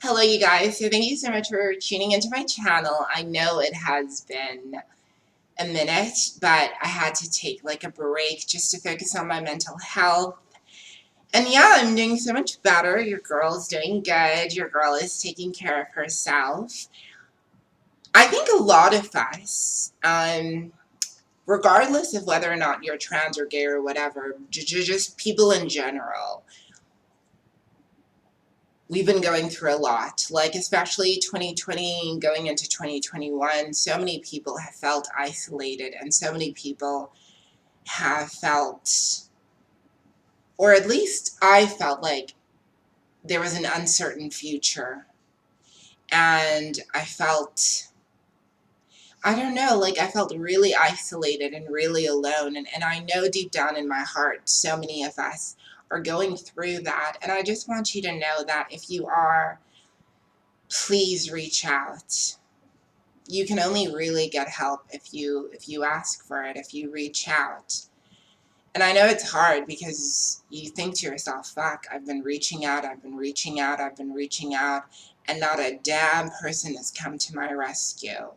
Hello, you guys. So, thank you so much for tuning into my channel. I know it has been a minute, but I had to take like a break just to focus on my mental health. And yeah, I'm doing so much better. Your girl's doing good. Your girl is taking care of herself. I think a lot of us, regardless of whether or not you're trans or gay or whatever, just people in general, we've been going through a lot, like especially 2020 going into 2021. So many people have felt isolated, and so many people have felt, or at least I felt like there was an uncertain future. And I don't know, like I felt really isolated and really alone. And I know deep down in my heart, so many of us are going through that. And I just want you to know that if you are, please reach out. You can only really get help if you ask for it, if you reach out. And I know it's hard because you think to yourself, fuck, I've been reaching out, I've been reaching out, I've been reaching out, and not a damn person has come to my rescue.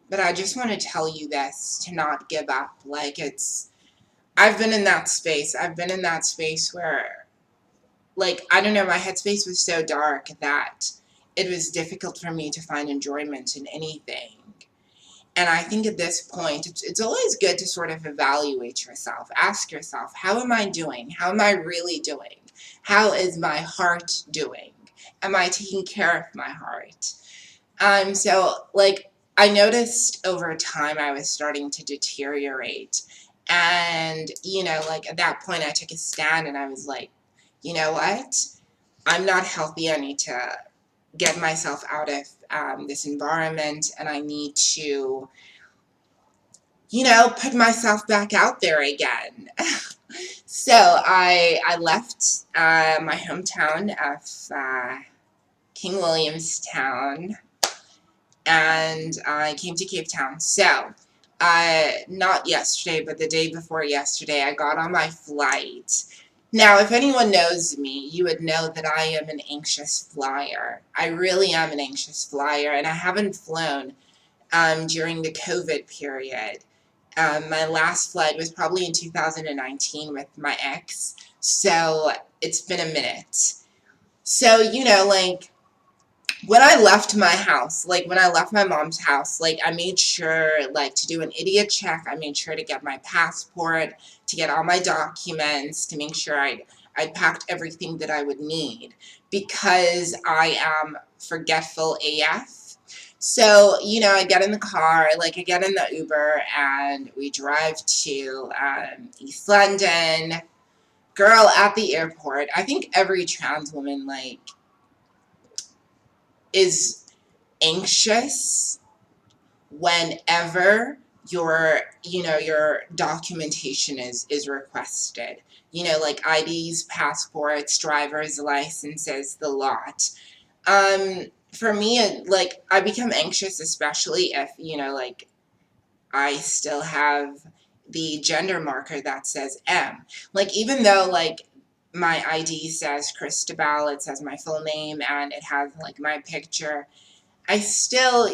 But I just want to tell you this, to not give up. I've been in that space. I've been in that space where, like, I don't know, my headspace was so dark that it was difficult for me to find enjoyment in anything. And I think at this point, it's always good to sort of evaluate yourself. Ask yourself, how am I doing? How am I really doing? How is my heart doing? Am I taking care of my heart? So, I noticed over time I was starting to deteriorate. And, like, at that point, I took a stand and I was like, you know what? I'm not healthy. I need to get myself out of this environment, and I need to, put myself back out there again. So I left my hometown of King Williamstown, and I came to Cape Town. So not yesterday, but the day before yesterday, I got on my flight. Now, if anyone knows me, you would know that I am an anxious flyer. I really am an anxious flyer, and I haven't flown during the COVID period. My last flight was probably in 2019 with my ex, so it's been a minute. So, when I left my house, like when I left my mom's house, like I made sure like to do an idiot check. I made sure to get my passport, to get all my documents, to make sure I packed everything that I would need because I am forgetful AF. So, I get in the car, like I get in the Uber and we drive to East London. Girl, at the airport, I think every trans woman like is anxious whenever your documentation is requested, like IDs, passports, driver's licenses, the lot. For me, like I become anxious especially if like I still have the gender marker that says M. Like even though like my ID says Christabel, it says my full name and it has like my picture, I still,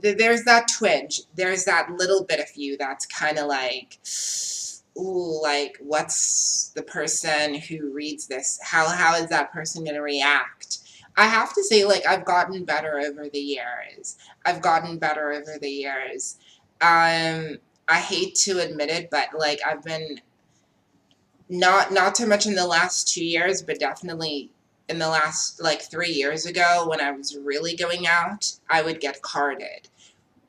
there's that twinge. There's that little bit of you that's kind of like, ooh, like, what's the person who reads this? How is that person going to react? I have to say, like, I've gotten better over the years. I've gotten better over the years. I hate to admit it, but like, I've been not so much in the last 2 years, but definitely in the last like 3 years ago when I was really going out, I would get carded,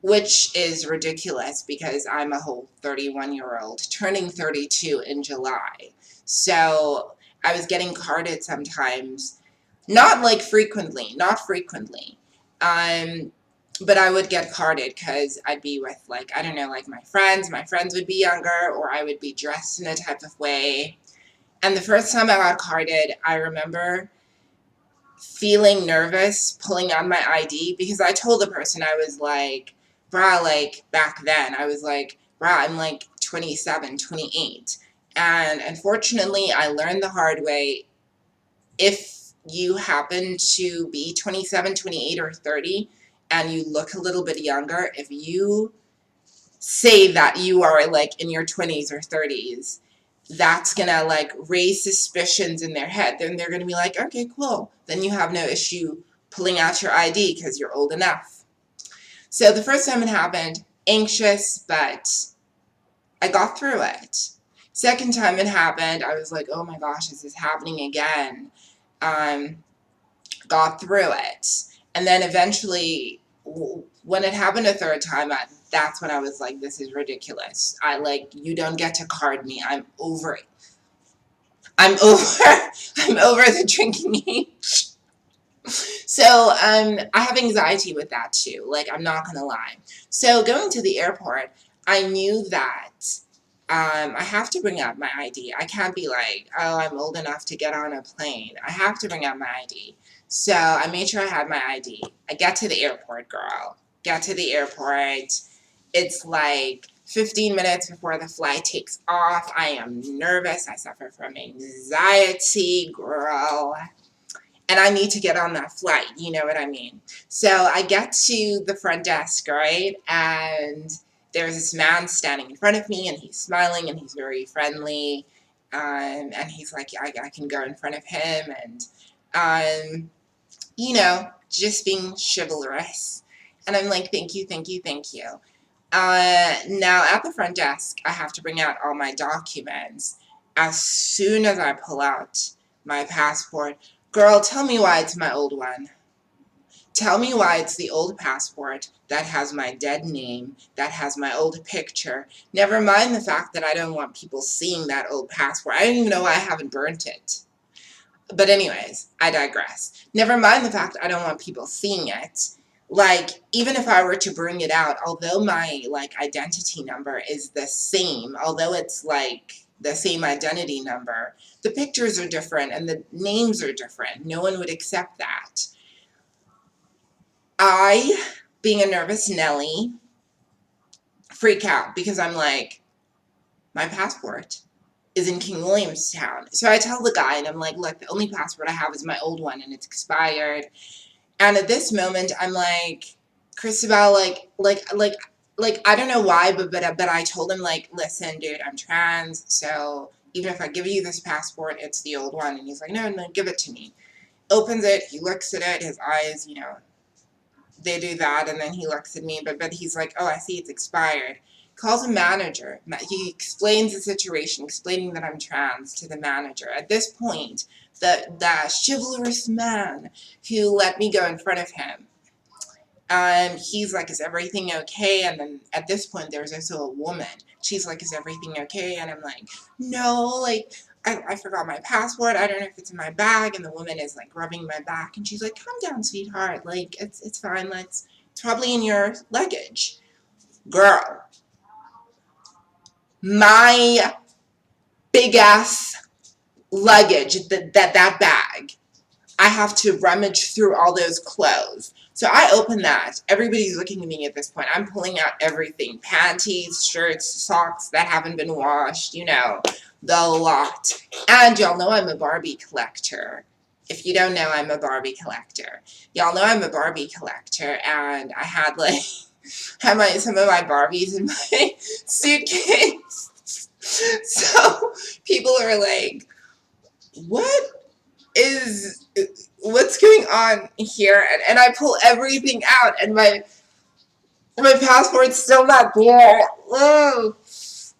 which is ridiculous because I'm a whole 31-year-old turning 32 in July. So I was getting carded sometimes, not like frequently, not frequently. But I would get carded because I'd be with like, I don't know, like my friends. My friends would be younger or I would be dressed in a type of way. And the first time I got carded, I remember feeling nervous pulling on my ID because I told the person, I was like, brah, like back then, I was like, brah, I'm like 27, 28. And unfortunately, I learned the hard way. If you happen to be 27, 28, or 30 and you look a little bit younger, if you say that you are like in your 20s or 30s, that's gonna like raise suspicions in their head. Then they're gonna be like, okay, cool. Then you have no issue pulling out your ID because you're old enough. So the first time it happened, anxious, but I got through it. Second time it happened, I was like, oh my gosh, is this happening again? Um, got through it. And then eventually, when it happened a third time, that's when I was like, this is ridiculous. You don't get to card me. I'm over it. I'm over, I'm over the drinking age. So I have anxiety with that too. Like, I'm not gonna lie. So going to the airport, I knew that I have to bring out my ID. I can't be like, oh, I'm old enough to get on a plane. I have to bring out my ID. So I made sure I had my ID. I get to the airport, girl. Get to the airport. It's like 15 minutes before the flight takes off. I am nervous. I suffer from anxiety, girl. And I need to get on that flight, you know what I mean? So I get to the front desk, right? And there's this man standing in front of me, and he's smiling, and he's very friendly. And he's like, yeah, I can go in front of him, and, just being chivalrous. And I'm like, thank you, thank you, thank you. Now, at the front desk, I have to bring out all my documents. As soon as I pull out my passport, girl, tell me why it's my old one. Tell me why it's the old passport that has my dead name, that has my old picture. Never mind the fact that I don't want people seeing that old passport. I don't even know why I haven't burnt it. But anyways, I digress. Never mind the fact I don't want people seeing it. Like, even if I were to bring it out, although my, like, identity number is the same, although it's, like, the same identity number, the pictures are different and the names are different. No one would accept that. I, being a nervous Nelly, freak out because I'm like, my passport is in King Williamstown. So I tell the guy, and I'm like, look, the only passport I have is my old one, and it's expired. And at this moment, I'm like, Christabel, I don't know why, but I told him, like, listen, dude, I'm trans, so even if I give you this passport, it's the old one. And he's like, no, no, give it to me. Opens it, he looks at it, his eyes, they do that, and then he looks at me, but he's like, oh, I see it's expired. Calls a manager. He explains the situation, explaining that I'm trans to the manager. At this point, the chivalrous man who let me go in front of him, he's like, is everything okay? And then at this point, there's also a woman. She's like, is everything okay? And I'm like, no, like, I forgot my passport. I don't know if it's in my bag. And the woman is like rubbing my back. And she's like, calm down, sweetheart. Like, it's fine. It's probably in your luggage. Girl, my big ass luggage, that bag, I have to rummage through all those clothes. So I open that. Everybody's looking at me at this point. I'm pulling out everything. Panties, shirts, socks that haven't been washed, the lot. And y'all know I'm a Barbie collector. If you don't know, I'm a Barbie collector. Y'all know I'm a Barbie collector, and I had some of my Barbies in my suitcase. So people are like, what's going on here? And I pull everything out, and my passport's still not there. Oh,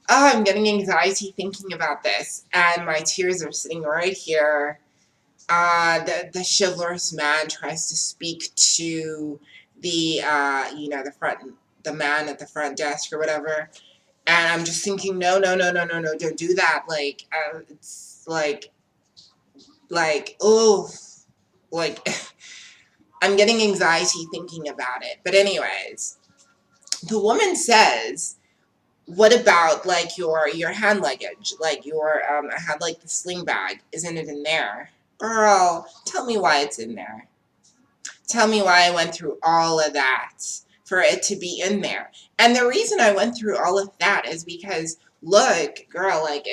I'm getting anxiety thinking about this, and my tears are sitting right here. The chivalrous man tries to speak to the man at the front desk or whatever, and I'm just thinking, no, no, no, no, no, no, don't do that. Like, it's oh, like, I'm getting anxiety thinking about it. But anyways, the woman says, what about, like, your hand luggage? Like, I had, like, the sling bag. Isn't it in there? Girl, tell me why it's in there. Tell me why I went through all of that for it to be in there. And the reason I went through all of that is because, look, girl, like,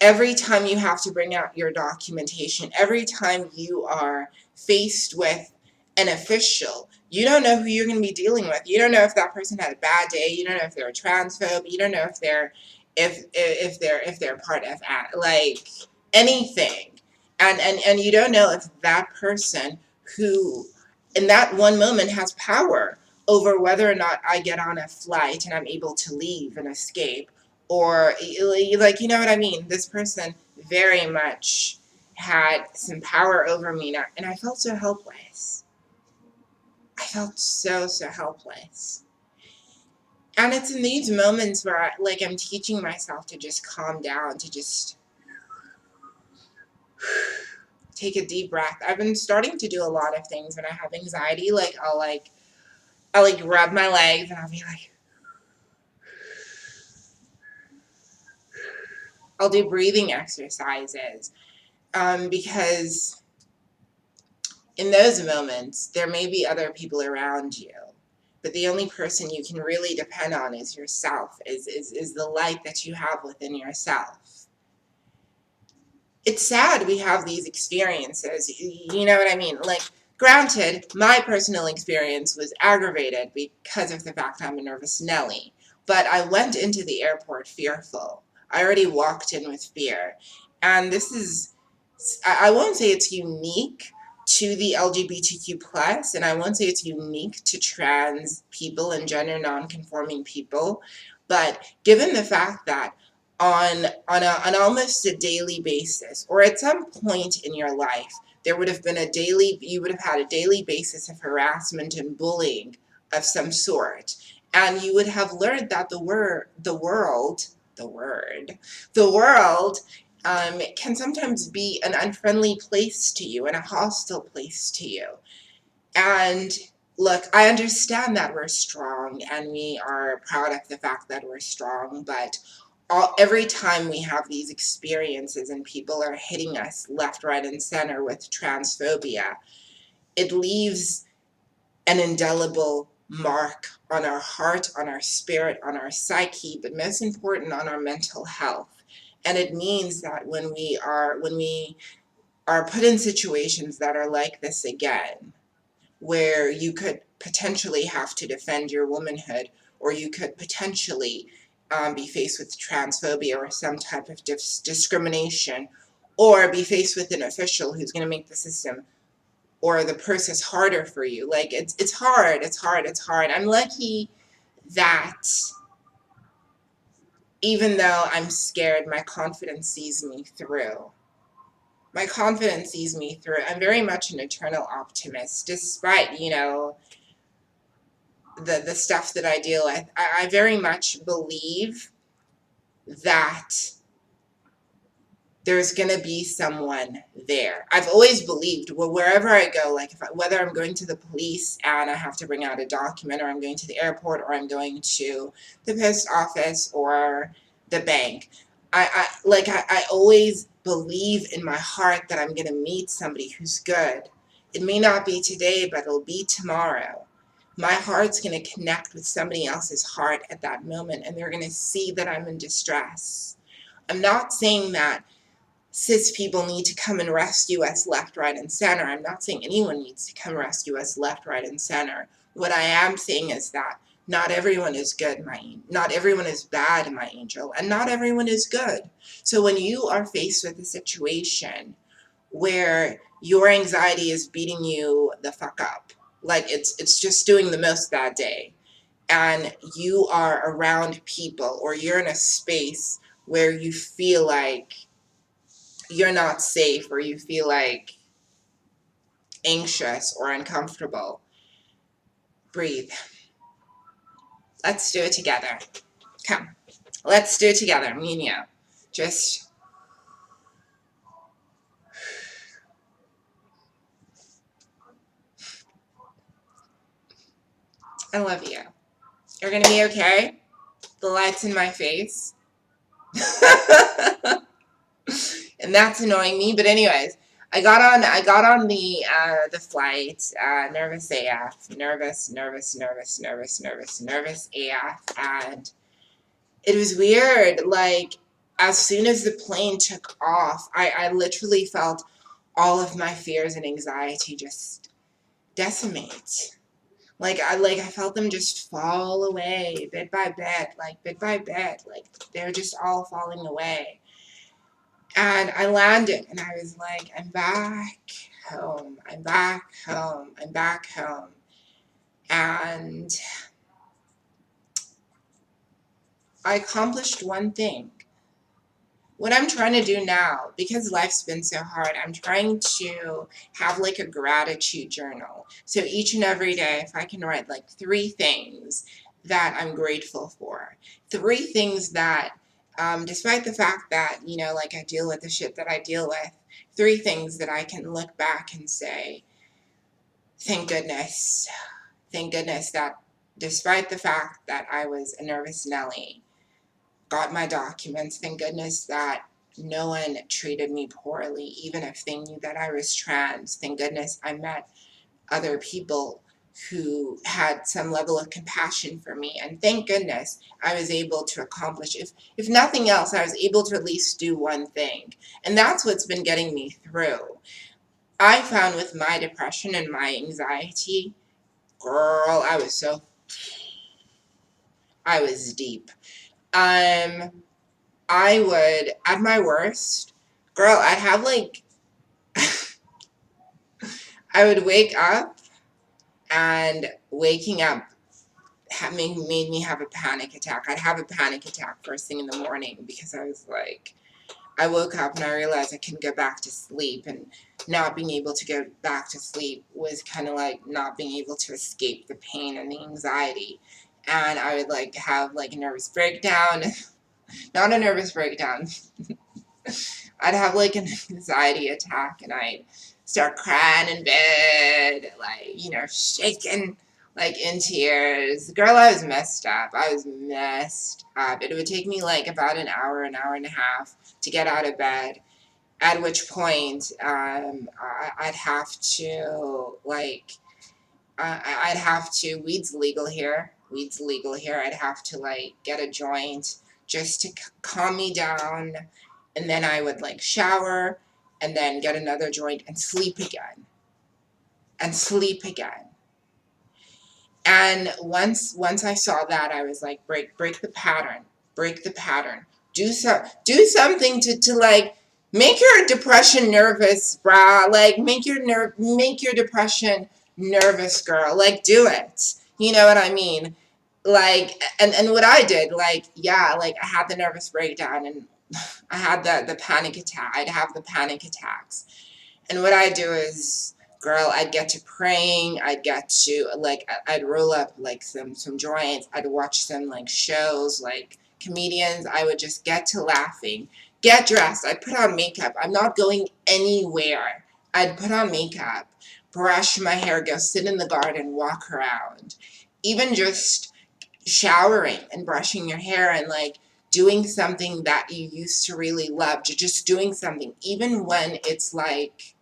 every time you have to bring out your documentation, every time you are faced with an official, you don't know who you're going to be dealing with. You don't know if that person had a bad day. You don't know if they're a transphobe. You don't know if they're part of like anything, and you don't know if that person who in that one moment has power over whether or not I get on a flight and I'm able to leave and escape, or like, you know what I mean? This person very much had some power over me now, and I felt so helpless. I felt so helpless. And it's in these moments where I'm teaching myself to just calm down, to just take a deep breath. I've been starting to do a lot of things when I have anxiety. Like I'll rub my legs and I'll be like, I'll do breathing exercises, because in those moments there may be other people around you, but the only person you can really depend on is yourself, is the light that you have within yourself. It's sad we have these experiences, you know what I mean? Like, granted, my personal experience was aggravated because of the fact I'm a nervous Nelly, but I went into the airport fearful. I already walked in with fear. And this is, I won't say it's unique to the LGBTQ plus, and I won't say it's unique to trans people and gender non-conforming people, but given the fact that on almost a daily basis, or at some point in your life, there would have been you would have had a daily basis of harassment and bullying of some sort, and you would have learned that the world can sometimes be an unfriendly place to you and a hostile place to you. And look, I understand that we're strong and we are proud of the fact that we're strong, but every time we have these experiences and people are hitting us left, right, and center with transphobia, it leaves an indelible mark on our heart, on our spirit, on our psyche, but most important, on our mental health. And it means that when we are put in situations that are like this again, where you could potentially have to defend your womanhood, or you could potentially be faced with transphobia or some type of discrimination, or be faced with an official who's going to make the system or the process harder for you. Like, it's hard, it's hard, it's hard. I'm lucky that even though I'm scared, my confidence sees me through. My confidence sees me through. I'm very much an eternal optimist, despite, the stuff that I deal with. I very much believe that there's going to be someone there. I've always believed, well, wherever I go, like whether I'm going to the police and I have to bring out a document, or I'm going to the airport, or I'm going to the post office or the bank, I always believe in my heart that I'm going to meet somebody who's good. It may not be today, but it'll be tomorrow. My heart's going to connect with somebody else's heart at that moment, and they're going to see that I'm in distress. I'm not saying that cis people need to come and rescue us left, right, and center. I'm not saying anyone needs to come rescue us left, right, and center. What I am saying is that not everyone is good, not everyone is bad, my angel, and not everyone is good. So when you are faced with a situation where your anxiety is beating you the fuck up, like it's just doing the most that day, and you are around people, or you're in a space where you feel like you're not safe, or you feel like anxious or uncomfortable, breathe. Let's do it together. Come. Let's do it together, me and you. Just, I love you. You're gonna be okay. The light's in my face. And that's annoying me, but anyways, I got on the flight, nervous AF, nervous AF, and it was weird. Like, as soon as the plane took off, I literally felt all of my fears and anxiety just decimate. Like I felt them just fall away bit by bit, like bit by bit, like they're just all falling away. And I landed and I was like, I'm back home. I'm back home. I'm back home. And I accomplished one thing. What I'm trying to do now, because life's been so hard, I'm trying to have like a gratitude journal. So each and every day, if I can write like three things that I'm grateful for, three things that, despite the fact that, like I deal with the shit that I deal with, three things that I can look back and say, thank goodness, that despite the fact that I was a nervous Nelly, got my documents. Thank goodness that no one treated me poorly, even if they knew that I was trans. Thank goodness I met other people who had some level of compassion for me. And thank goodness I was able to accomplish, if nothing else, I was able to at least do one thing. And that's what's been getting me through. I found with my depression and my anxiety, girl, I was deep. Um, I would, at my worst, girl, I'd have like, I would wake up and waking up made me have a panic attack. I'd have a panic attack first thing in the morning because I was like, I woke up and I realized I couldn't go back to sleep, and not being able to go back to sleep was kind of like not being able to escape the pain and the anxiety. And I would like have like a nervous breakdown, not a nervous breakdown, I'd have like an anxiety attack and I'd start crying in bed, like, shaking like in tears. Girl, I was messed up. I was messed up. It would take me like about an hour and a half to get out of bed. At which point, I'd have to I'd have to, weed's legal here. Weed's legal here. I'd have to like get a joint just to calm me down, and then I would like shower and then get another joint and sleep again and sleep again. And once I saw that, I was like, break the pattern, break the pattern. Do something to like make your depression nervous, brah. Like make your depression nervous, girl. Like do it. You know what I mean? Like and what I did, like yeah, like I had the nervous breakdown and I had the panic attack. I'd have the panic attacks. And what I do is, girl, I'd get to praying. I'd get to like I'd roll up like some joints. I'd watch some like shows, like comedians. I would just get to laughing. Get dressed. I'd put on makeup. I'm not going anywhere. I'd put on makeup, brush my hair, go sit in the garden, walk around. Even just showering and brushing your hair and like doing something that you used to really love, just doing something, even when it's like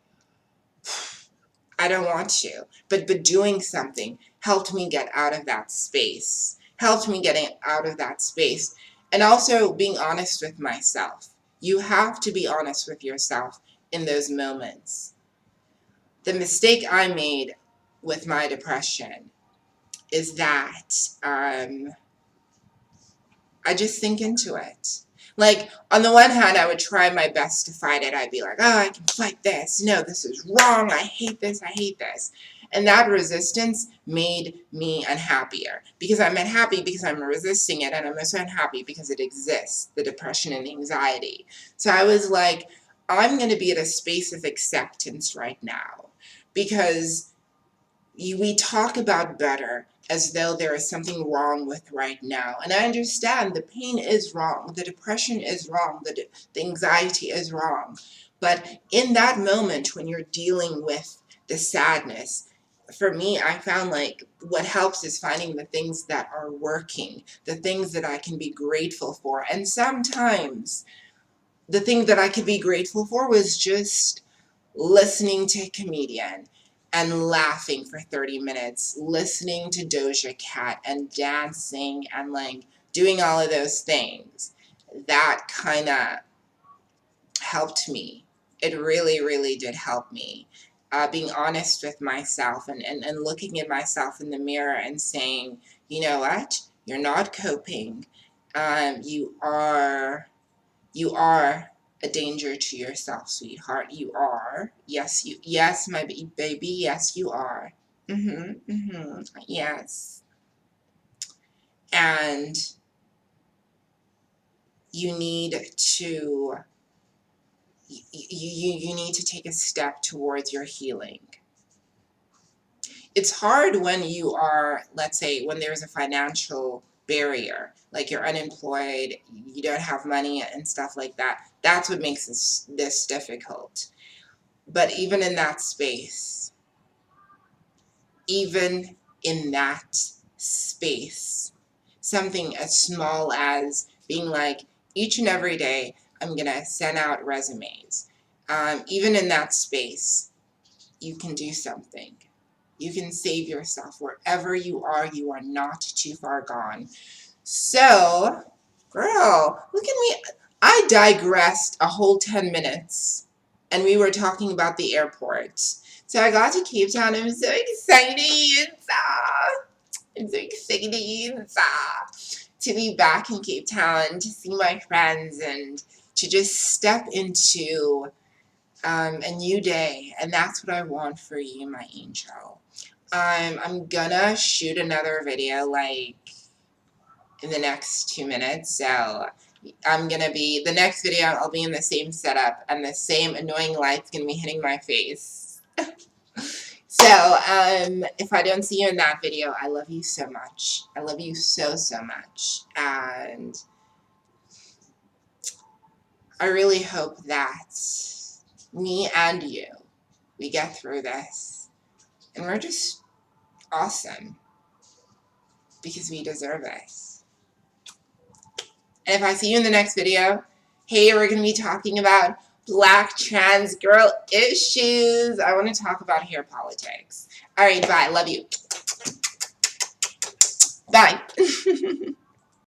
I don't want to, but doing something helped me get out of that space, helped me getting out of that space, and also being honest with myself. You have to be honest with yourself in those moments. The mistake I made with my depression is that I just sink into it. Like, on the one hand, I would try my best to fight it. I'd be like, oh, I can fight this. No, this is wrong. I hate this. I hate this. And that resistance made me unhappier because I'm unhappy because I'm resisting it. And I'm also unhappy because it exists, the depression and anxiety. So I was like, I'm going to be at a space of acceptance right now because we talk about better as though there is something wrong with right now. And I understand the pain is wrong, the depression is wrong, the anxiety is wrong. But in that moment when you're dealing with the sadness, for me, I found like what helps is finding the things that are working, the things that I can be grateful for. And sometimes the thing that I could be grateful for was just listening to a comedian and laughing for 30 minutes, listening to Doja Cat and dancing and like doing all of those things. that kind of helped me. It really, really did help me. Being honest with myself and looking at myself in the mirror and saying, you know what, you're not coping. You are a danger to yourself, sweetheart. You are. Yes, yes, my baby. Yes, you are. Yes. And you need to you need to take a step towards your healing. It's hard when you are, let's say, when there's a financial barrier, like you're unemployed, you don't have money and stuff like that. That's what makes this difficult. But even in that space, something as small as being like, each and every day, I'm going to send out resumes. Even in that space, you can do something. You can save yourself. Wherever you are not too far gone. So, girl, look at me. I digressed a whole 10 minutes, and we were talking about the airport. So I got to Cape Town. I'm so excited. I'm so excited to be back in Cape Town, to see my friends, and to just step into a new day. And that's what I want for you, my angel. I'm gonna shoot another video like in the next 2 minutes. So the next video, I'll be in the same setup, and the same annoying light's gonna be hitting my face. So, if I don't see you in that video, I love you so much. I love you so, so much. And I really hope that me and you, we get through this. And we're just awesome. Because we deserve this. And if I see you in the next video, hey, we're going to be talking about Black trans girl issues. I want to talk about hair politics. All right, bye. Love you. Bye.